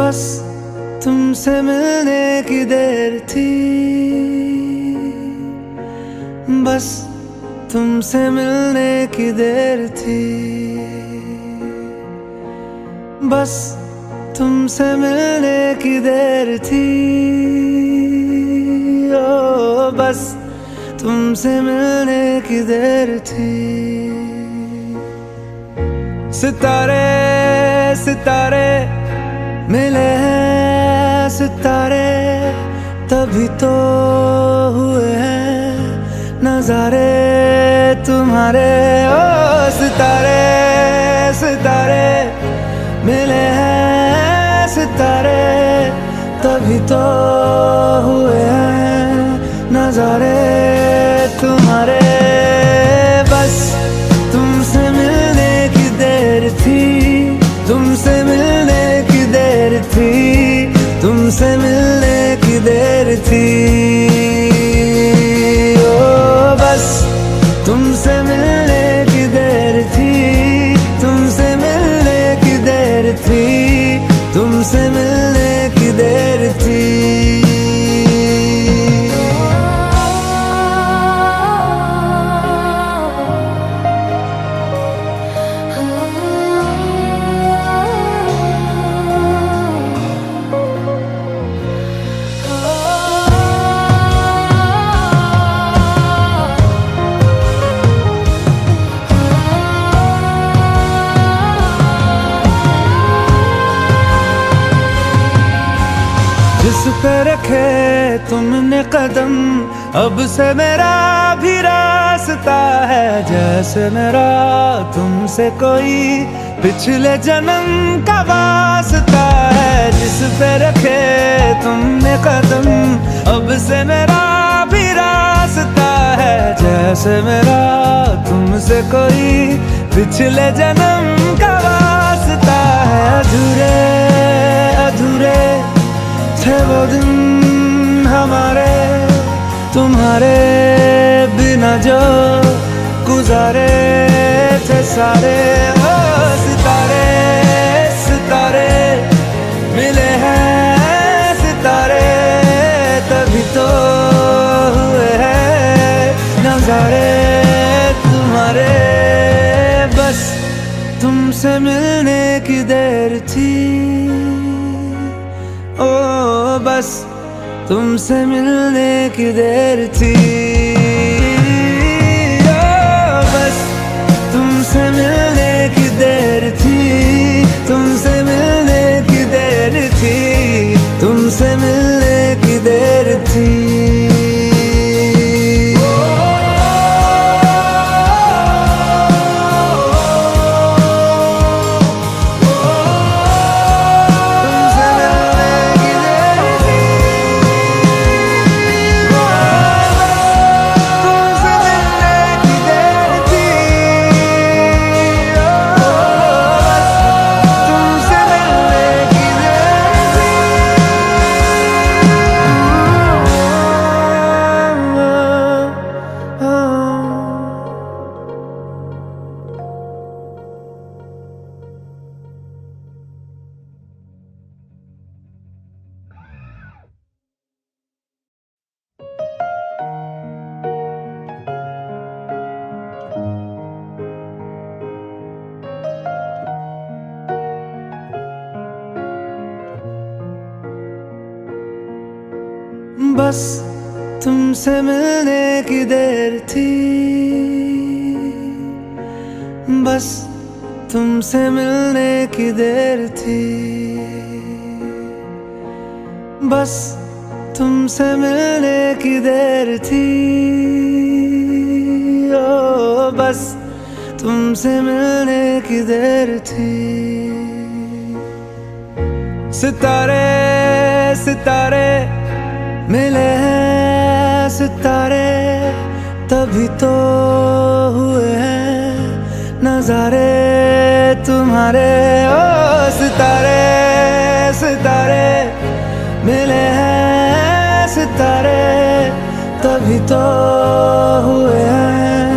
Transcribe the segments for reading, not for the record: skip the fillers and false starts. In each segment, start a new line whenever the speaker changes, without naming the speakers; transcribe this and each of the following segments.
बस तुमसे मिलने की देर थी, बस तुमसे मिलने की देर थी, बस तुमसे मिलने की देर थी, ओ बस तुमसे मिलने की देर थी। सितारे सितारे मिले हैं सितारे, तभी तो हुए हैं नजारे तुम्हारे। ओ सितारे सितारे मिले हैं सितारे, तभी तो हुए हैं नजारे तुम्हारे। बस तुमसे मिलने की देर थी, तुमसे मिलने की देर थी, तुमसे मिलने की देर थी, ओ बस तुमसे मिलने की देर थी, तुमसे मिलने की देर थी, तुमसे मिलने की देर थी। जिस पे रखे तुमने कदम, अब से मेरा भी रास्ता है, जैसे मेरा तुमसे कोई पिछले जन्म का वास्ता है। जिस पे रखे तुमने कदम, अब से मेरा भी रास्ता है, जैसे मेरा तुमसे कोई पिछले जन्म का वास्ता है। अधूरे अधूरे थे वो दिन हमारे, तुम्हारे बिना जो गुजारे थे सारे। ओ सितारे सितारे मिले हैं सितारे, तभी तो हुए हैं नजारे तुम्हारे। बस तुमसे मिलने की देर थी, ओ बस तुमसे मिलने की देर थी, ओ बस तुमसे मिलने की देर थी, तुमसे मिलने की देर थी, तुमसे मिलने की देर थी। बस तुमसे मिलने की देर थी, बस तुमसे मिलने की देर थी, बस तुमसे मिलने की देर थी, ओ बस तुमसे मिलने की देर थी। सितारे सितारे मिले हैं सितारे, तभी तो हुए हैं नजारे तुम्हारे। ओ सितारे सितारे मिले हैं सितारे, तभी तो हुए हैं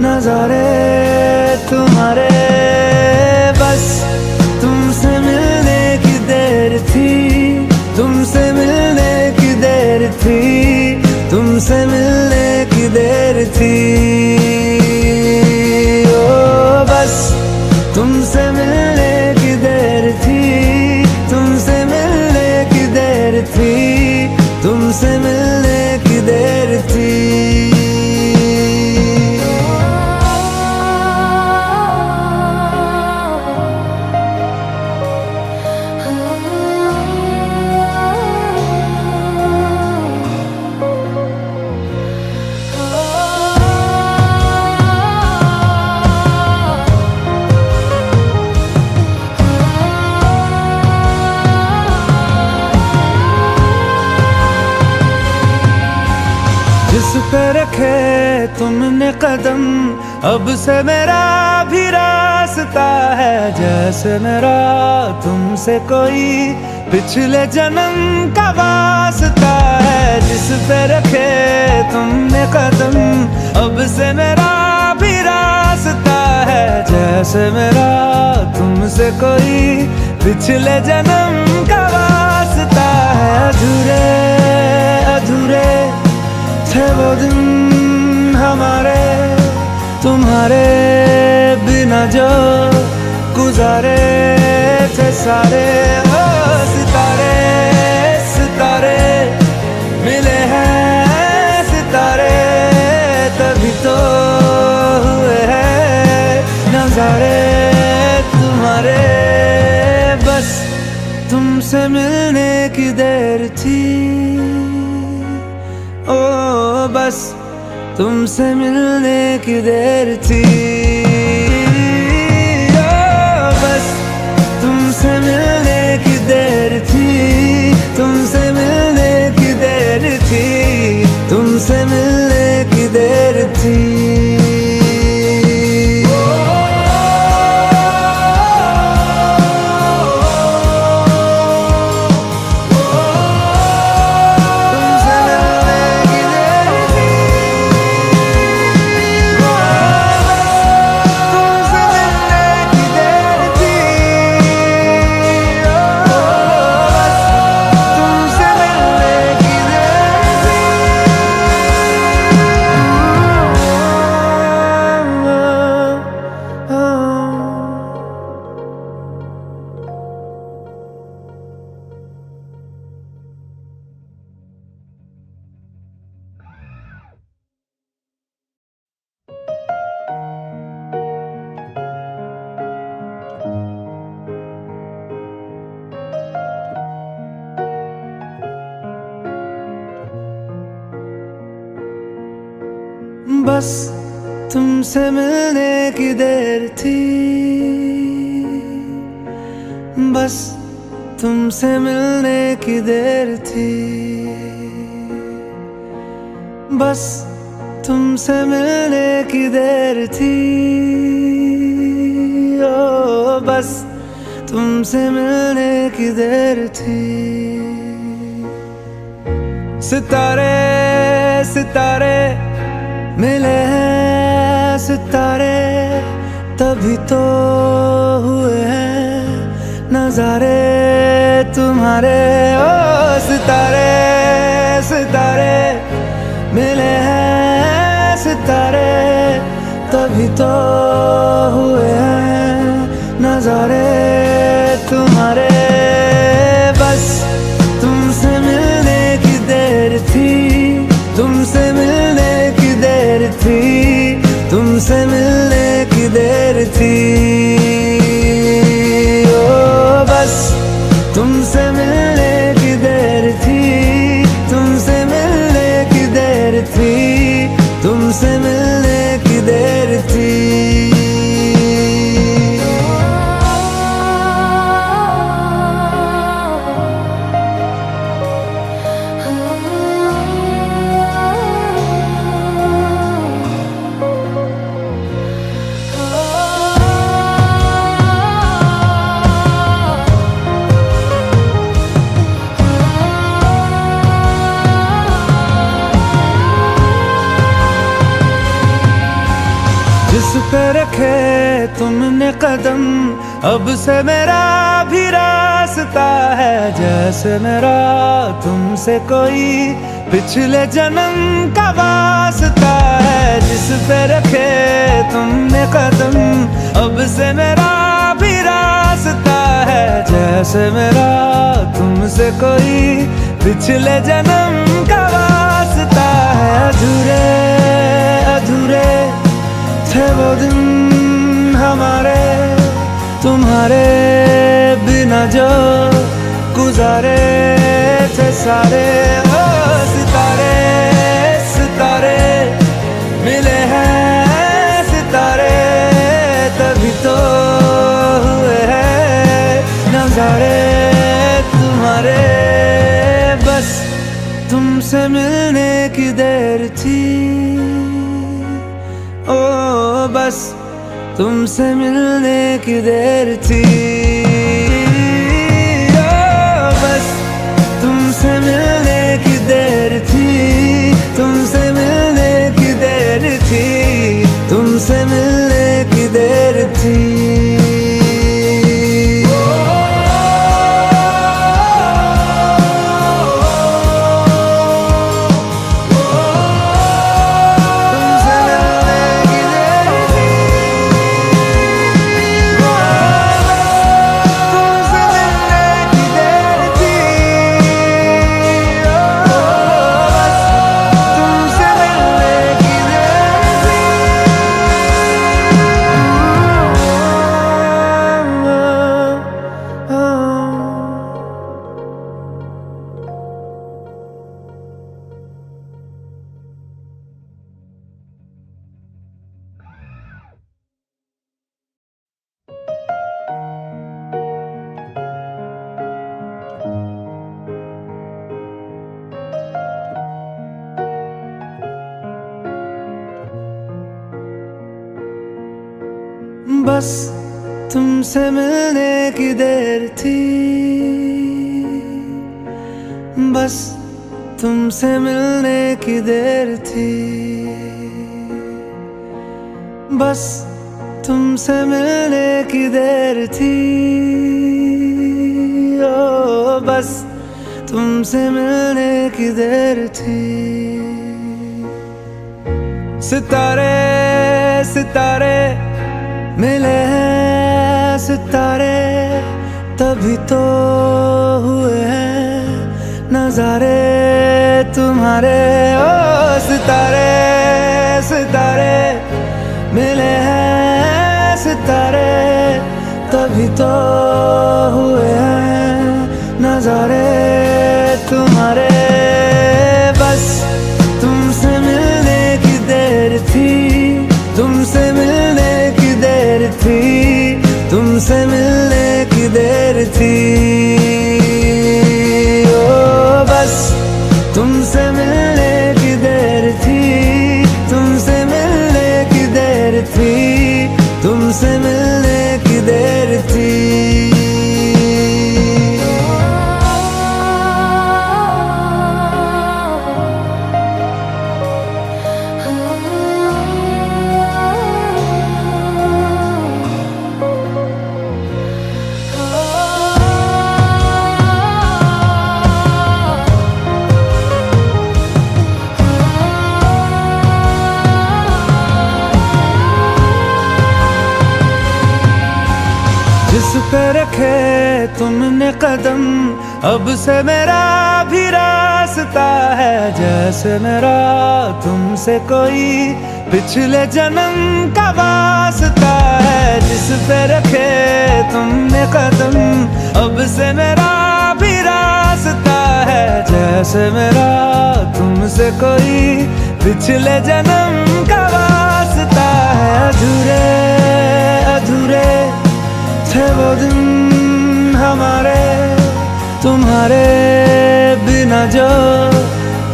नजारे तुम्हारे। बस तुमसे मिलने की देर थी, जिस पे रखे तुमने कदम, अब से मेरा भी रास्ता है। जैसे मेरा तुमसे कोई पिछले जन्म का वास्ता है। जिस पे रखे तुमने कदम, अब से मेरा भी रास्ता है। जैसे मेरा तुमसे कोई पिछले जन्म का वास्ता है। अधूरे अधूरे थे वो दिन हमारे, तुम्हारे बिना जो गुजारे थे सारे। ओ सितारे सितारे मिले हैं सितारे, तभी तो हुए हैं नजारे तुम्हारे। बस तुमसे मिलने की देर थी, ओ बस तुमसे मिलने की देर थी। ओ बस तुमसे मिलने की देर थी, तुमसे मिलने की देर थी, तुमसे मिलने की देर थी। बस तुमसे मिलने की देर थी, बस तुमसे मिलने की देर थी, बस तुमसे मिलने की देर थी। ओ बस तुमसे मिलने की देर थी। सितारे सितारे मिले हैं सितारे, तभी तो हुए हैं नजारे तुम्हारे। ओ सितारे सितारे मिले हैं सितारे, तभी तो हुए हैं नजारे तुम्हारे। बस तुमसे मिलने की देर थी, तुमसे मिलने की देर थी, तुमसे मिलने की देर थी। ओ बस तुमसे मिलने की देर थी, तुमसे मिलने की देर थी, तुमसे मिलने की देर थी। जिस पे रखे तुमने कदम, अब से मेरा भी रास्ता है। जैसे मेरा तुमसे कोई पिछले जन्म का वास्ता है। जिस पे रखे तुमने कदम, अब से मेरा भी रास्ता है। जैसे मेरा तुमसे कोई पिछले जन्म का वास्ता है। अधूरे अधूरे थे वो दिन हमारे, तुम्हारे बिना जो गुजारे थे सारे। ओ सितारे सितारे मिले हैं सितारे, तभी तो हुए हैं नजारे तुम्हारे। बस तुमसे तुमसे मिलने की देर थी, ओ बस तुमसे मिलने की देर थी, ओ बस तुमसे मिलने की देर थी, तुमसे मिलने की देर थी, तुमसे मिलने की देर थी। बस तुमसे मिलने की देर थी, बस तुमसे मिलने की देर थी, बस तुमसे मिलने की देर थी, ओ बस तुमसे मिलने की देर थी। सितारे सितारे मिले हैं, सितारे तभी तो हुए हैं नजारे तुम्हारे, ओ सितारे सितारे मिले हैं, सितारे तभी तो हुए हैं नजारे तुम्हारे। बस तुमसे मिलने की देर थी, तुमसे मिलने की देर थी, तुमसे मिलने की देर थी, ओ बस तुमसे मिलने की देर थी, तुमसे मिलने की देर थी, तुमसे मिलने की देर थी। जिस पे रखे तुमने कदम, अब से मेरा भी रास्ता है, जैसे मेरा तुमसे कोई पिछले जन्म का वास्ता है। जिस पे रखे तुमने कदम, अब से मेरा भी रास्ता है, जैसे मेरा तुमसे कोई पिछले जन्म का वास्ता है। अधूरे अधूरे थे वो दिन हमारे, तुम्हारे बिना जो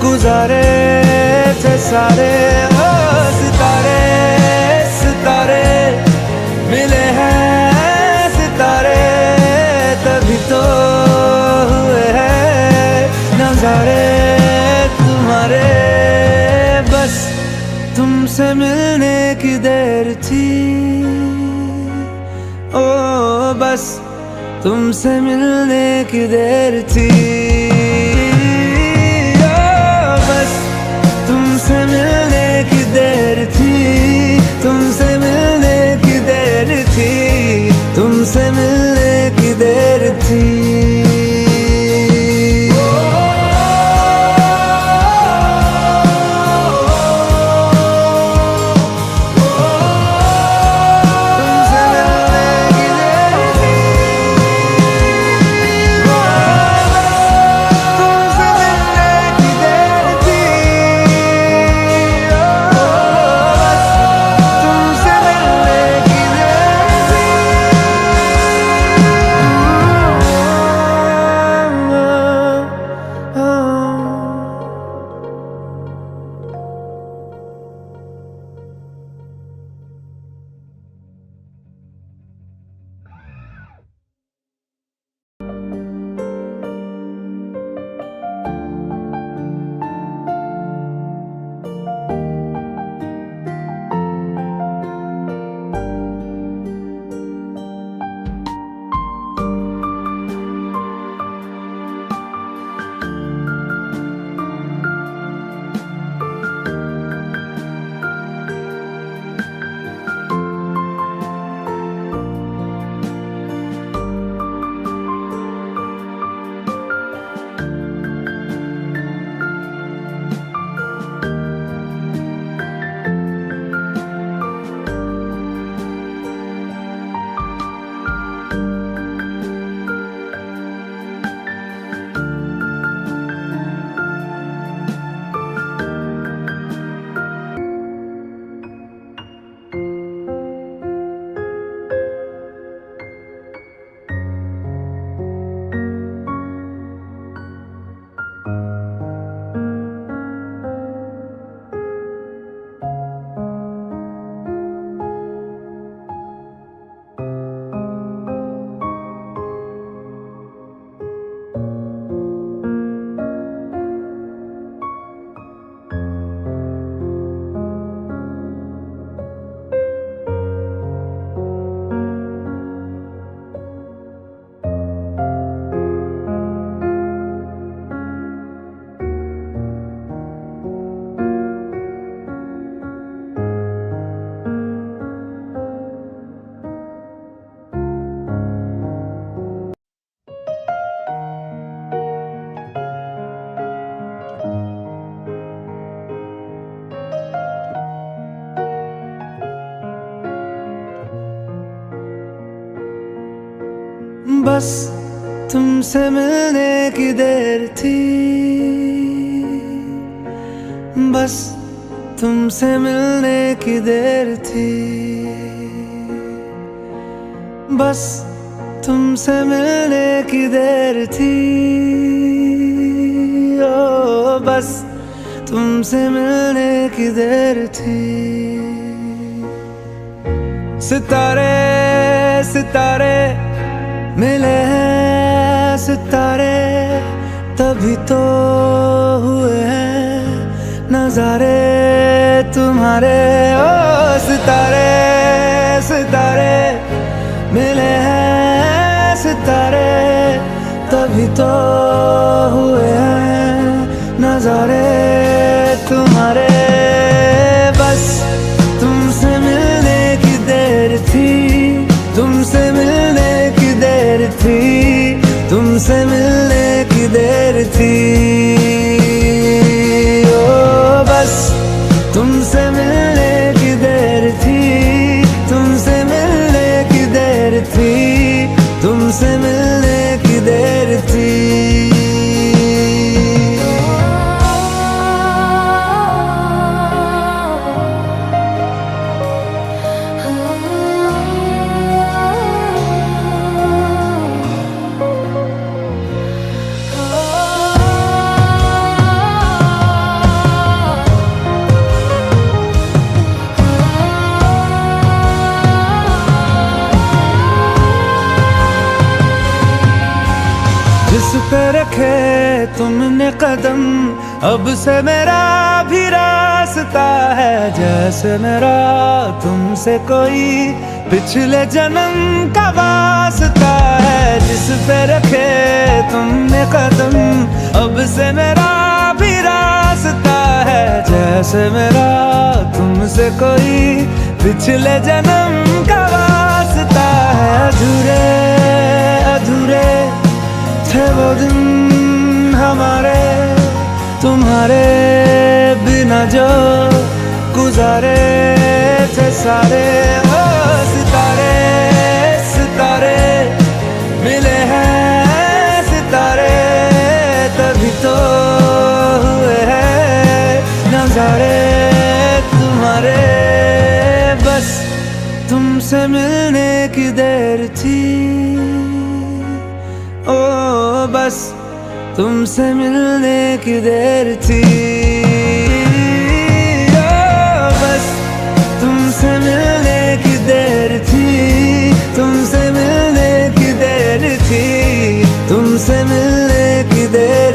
गुजारे थे सारे। ओ सितारे सितारे मिले हैं, सितारे तभी तो हुए हैं नजारे तुम्हारे। बस तुमसे मिलने की देर थी, ओ बस तुमसे मिलने की देर थी, ओ बस तुमसे मिलने की देर थी, तुमसे मिलने की देर थी, तुमसे मिलने की देर थी। बस तुमसे मिलने की देर थी, बस तुमसे मिलने की देर थी, बस तुमसे मिलने की देर थी, ओ बस तुमसे मिलने की देर थी। सितारे सितारे मिले हैं सितारे, तभी तो हुए हैं नजारे तुम्हारे। ओ सितारे सितारे मिले हैं सितारे, तभी तो हुए हैं नजारे तुम्हारे। बस तुमसे मिलने की देर थी, तुमसे मिलने की देर थी, तुमसे मिलने की देर थी, ओ बस तुमसे मिलने की देर थी, तुमसे मिलने की देर थी, तुमसे मिलने की देर थी। जिस पे रखे तुमने कदम, अब से मेरा भी रास्ता है, जैसे मेरा तुमसे कोई पिछले जन्म का वास्ता है। जिस पे रखे तुमने कदम, अब से मेरा भी रास्ता है, जैसे मेरा तुमसे कोई पिछले जन्म का वास्ता है। अधूरे अधूरे थे वो दिन हमारे, तुम्हारे बिना जो गुजारे थे सारे। ओ सितारे सितारे मिले हैं सितारे, तभी तो हुए हैं नजारे तुम्हारे। बस तुमसे मिलने की देर थी, ओ बस तुमसे मिलने की देर थी, ओ बस तुमसे मिलने की देर थी, तुमसे मिलने की देर थी, तुमसे मिलने की देर